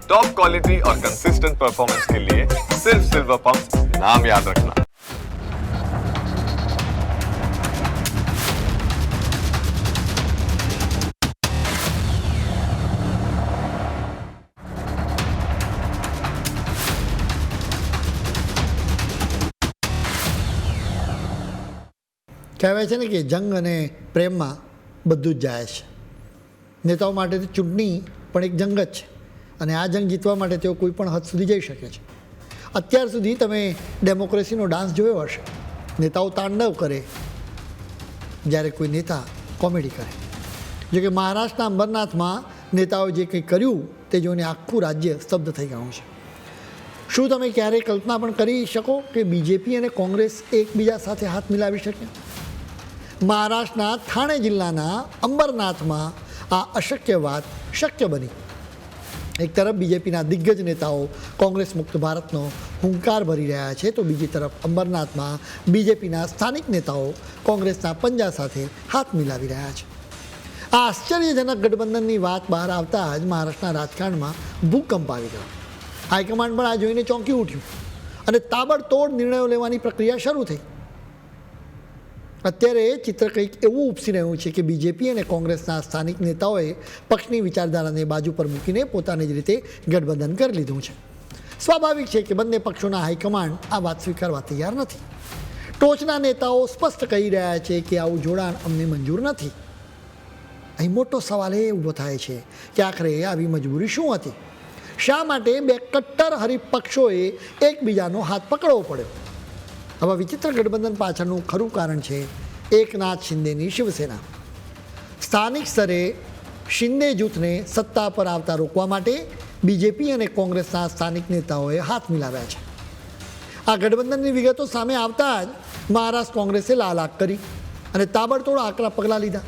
Top quality और consistent performance के लिए सिर्फ सिल्वर पंप नाम याद रखना। કહેવાય છે ને કે જંગ અને પ્રેમમાં બધું જ જાય છે. નેતાઓ માટે તો ચૂંટણી પણ એક જંગ જ છે અને આ જંગ જીતવા માટે તેઓ કોઈ પણ હદ સુધી જઈ શકે છે. અત્યાર સુધી તમે ડેમોક્રેસીનો ડાન્સ જોયો હશે. નેતાઓ તાંડવ કરે જ્યારે કોઈ નેતા કોમેડી કરે. જો કે મહારાષ્ટ્રના અંબરનાથમાં નેતાઓએ જે કંઈ કર્યું તે જોઈને આખું રાજ્ય સ્તબ્ધ થઈ ગયું છે. શું તમે ક્યારેય કલ્પના પણ કરી શકો કે બીજેપી અને કોંગ્રેસ એકબીજા સાથે હાથ મિલાવી શકે? મહારાષ્ટ્રના થાણે જિલ્લાના અંબરનાથમાં આ અશક્ય વાત શક્ય બની. એક તરફ બીજેપીના દિગ્ગજ નેતાઓ કોંગ્રેસ મુક્ત ભારતનો હુંકાર ભરી રહ્યા છે, તો બીજી તરફ અંબરનાથમાં બીજેપીના સ્થાનિક નેતાઓ કોંગ્રેસના પંજા સાથે હાથ મિલાવી રહ્યા છે. આ આશ્ચર્યજનક ગઠબંધનની વાત બહાર આવતા જ મહારાષ્ટ્રના રાજકારણમાં ભૂકંપ આવી ગયો. હાઈકમાન્ડ પણ આ જોઈને ચોંકી ઉઠ્યું અને તાબડતોડ નિર્ણયો લેવાની પ્રક્રિયા શરૂ થઈ. અત્યારે ચિત્ર કંઈક એવું ઉપસી રહ્યું છે કે બીજેપી અને કોંગ્રેસના સ્થાનિક નેતાઓએ પક્ષની વિચારધારાને બાજુ પર મૂકીને પોતાની જ રીતે ગઠબંધન કરી લીધું છે. સ્વાભાવિક છે કે બંને પક્ષોના હાઈકમાન્ડ આ વાત સ્વીકારવા તૈયાર નથી. ટોચના નેતાઓ સ્પષ્ટ કહી રહ્યા છે કે આવું જોડાણ અમને મંજૂર નથી. અહીં મોટો સવાલ એ ઊભો થાય છે કે આખરે આવી મજબૂરી શું હતી? શા માટે બે કટ્ટર હરીફ પક્ષોએ એકબીજાનો હાથ પકડવો પડ્યો? આવા વિચિત્ર ગઠબંધન પાછળનું ખરું કારણ છે એકનાથ શિંદેની શિવસેના. સ્થાનિક સ્તરે શિંદે જૂથને સત્તા પર આવતા રોકવા માટે બીજેપી અને કોંગ્રેસના સ્થાનિક નેતાઓએ હાથ મિલાવ્યા છે. આ ગઠબંધનની વિગતો સામે આવતા જ મહારાષ્ટ્ર કોંગ્રેસે લાલ આંખ કરી અને તાબડતોડ આકરા પગલાં લીધા.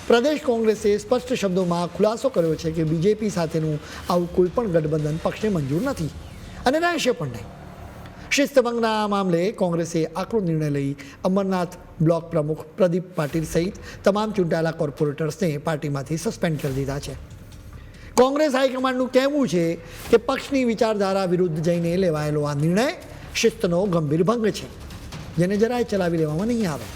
પ્રદેશ કોંગ્રેસે સ્પષ્ટ શબ્દોમાં ખુલાસો કર્યો છે કે બીજેપી સાથેનું આવું કોઈ પણ ગઠબંધન પક્ષને મંજૂર નથી અને રહેશે પણ નહીં. શિસ્તભંગના મામલે કોંગ્રેસે આકરો નિર્ણય લઈ અમરનાથ બ્લોક પ્રમુખ પ્રદીપ પાટીલ સહિત તમામ ચૂંટાયેલા કોર્પોરેટર્સને પાર્ટીમાંથી સસ્પેન્ડ કરી દીધા છે. કોંગ્રેસ હાઈકમાન્ડનું કહેવું છે કે પક્ષની વિચારધારા વિરુદ્ધ જઈને લેવાયેલો આ નિર્ણય શિસ્તનો ગંભીર ભંગ છે, જેને જરાય ચલાવી લેવામાં નહીં આવે.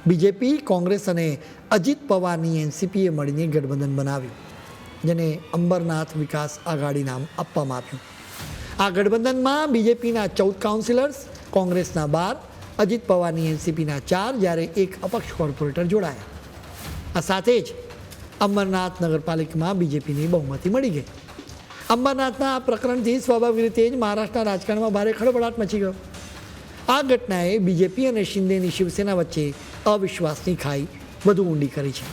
બીજેપી, કોંગ્રેસ અને અજીત પવારની એનસીપીએ મળીને ગઠબંધન બનાવ્યું, જેને અંબરનાથ વિકાસ આઘાડી નામ આપવામાં આવ્યું. આ ગઠબંધનમાં બીજેપીના 14 કાઉન્સિલર્સ, કોંગ્રેસના 12, અજીત પવારની એનસીપીના 4, જ્યારે એક અપક્ષ કોર્પોરેટર જોડાયા. આ સાથે જ અંબરનાથ નગરપાલિકામાં બીજેપીની બહુમતી મળી ગઈ. અંબરનાથના આ પ્રકરણથી સ્વાભાવિક રીતે જ મહારાષ્ટ્રના રાજકારણમાં ભારે ખળભળાટ મચી ગયો. આ ઘટનાએ બીજેપી અને શિંદેની શિવસેના વચ્ચે અવિશ્વાસની ખાઈ વધુ ઊંડી કરી છે.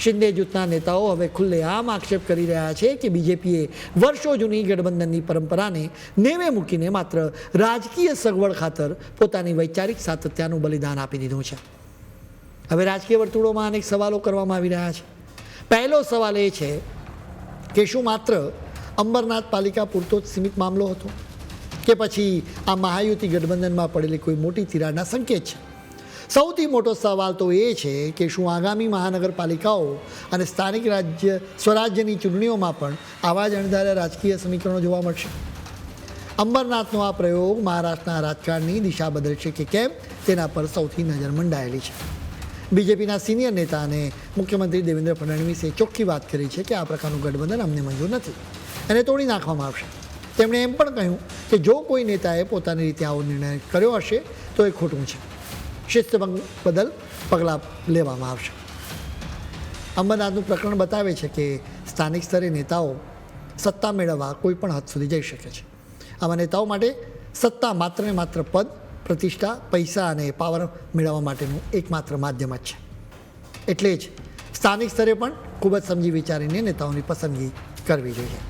શિંદે જૂથના નેતાઓ હવે ખુલ્લેઆમ આક્ષેપ કરી રહ્યા છે કે બીજેપીએ વર્ષો જૂની ગઠબંધનની પરંપરાને નેવે મૂકીને માત્ર રાજકીય સગવડ ખાતર પોતાની વૈચારિક સાતત્યનું બલિદાન આપી દીધું છે. હવે રાજકીય વર્તુળોમાં અનેક સવાલો કરવામાં આવી રહ્યા છે. પહેલો સવાલ એ છે કે શું માત્ર અંબરનાથ પાલિકા પૂરતો જ સીમિત મામલો હતો કે પછી આ મહાયુતિ ગઠબંધનમાં પડેલી કોઈ મોટી તિરાડના સંકેત છે? સૌથી મોટો સવાલ તો એ છે કે શું આગામી મહાનગરપાલિકાઓ અને સ્થાનિક સ્વરાજ્યની ચૂંટણીઓમાં પણ આવા જ અણધાર્યા રાજકીય સમીકરણો જોવા મળશે? અંબરનાથનો આ પ્રયોગ મહારાષ્ટ્રના રાજકારણની દિશા બદલશે કે કેમ, તેના પર સૌથી નજર મંડાયેલી છે. બીજેપીના સિનિયર નેતા અને મુખ્યમંત્રી દેવેન્દ્ર ફડણવીસે ચોખ્ખી વાત કરી છે કે આ પ્રકારનું ગઠબંધન અમને મંજૂર નથી અને તોડી નાખવામાં આવશે. તેમણે એમ પણ કહ્યું કે જો કોઈ નેતાએ પોતાની રીતે આવો નિર્ણય કર્યો હશે તો એ ખોટું છે. શિસ્તભંગ બદલ પગલાં લેવામાં આવશે. અંબરનાથનું પ્રકરણ બતાવે છે કે સ્થાનિક સ્તરે નેતાઓ સત્તા મેળવવા કોઈ પણ હદ સુધી જઈ શકે છે. આવા નેતાઓ માટે સત્તા માત્ર ને માત્ર પદ, પ્રતિષ્ઠા, પૈસા અને પાવર મેળવવા માટેનું એકમાત્ર માધ્યમ જ છે. એટલે જ સ્થાનિક સ્તરે પણ ખૂબ જ સમજી વિચારીને નેતાઓની પસંદગી કરવી જોઈએ.